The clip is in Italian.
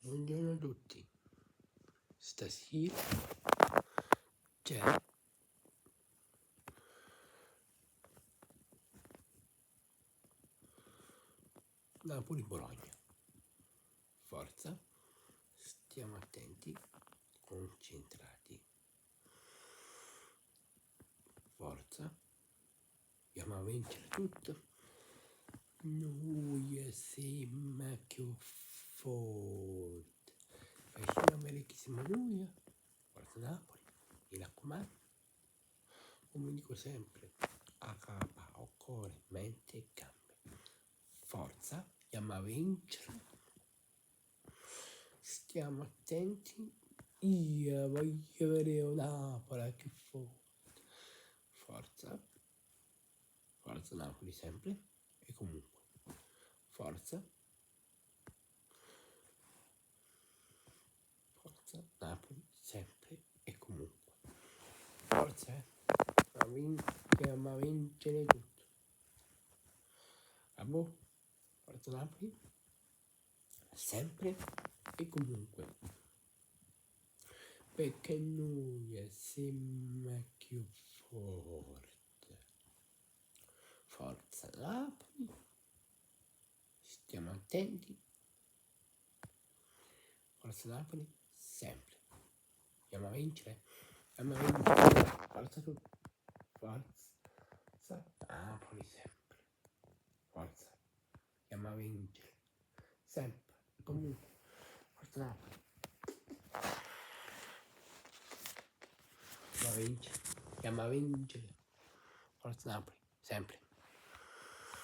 Buongiorno a tutti. Stasera c'è Napoli-Bologna. Forza, stiamo attenti, concentrati. Forza, andiamo a vincere tutto. Noi siamo più forti. Facciamo americhissimo noi. Forza Napoli, mi raccomando. Come dico sempre, a capo, cuore, mente e gambe. Forza, andiamo a vincere. Stiamo attenti. Io voglio vedere un Napoli che forte. Forza. Forza Napoli sempre e comunque. Forza. Forza Napoli sempre e comunque. Forza, andiamo a vincere tutto. Bravo. Forza Napoli sempre e comunque. Perché noi siamo più forti. Forza Napoli. Stiamo attenti. Forza Napoli sempre. Andiamo a vincere. Andiamo a vincere. Forza tutti. Forza Napoli sempre. Forza. Andiamo a vincere. Sempre. Comunque. Forza Napoli. Andiamo a vincere. Andiamo a vincere. Forza Napoli sempre.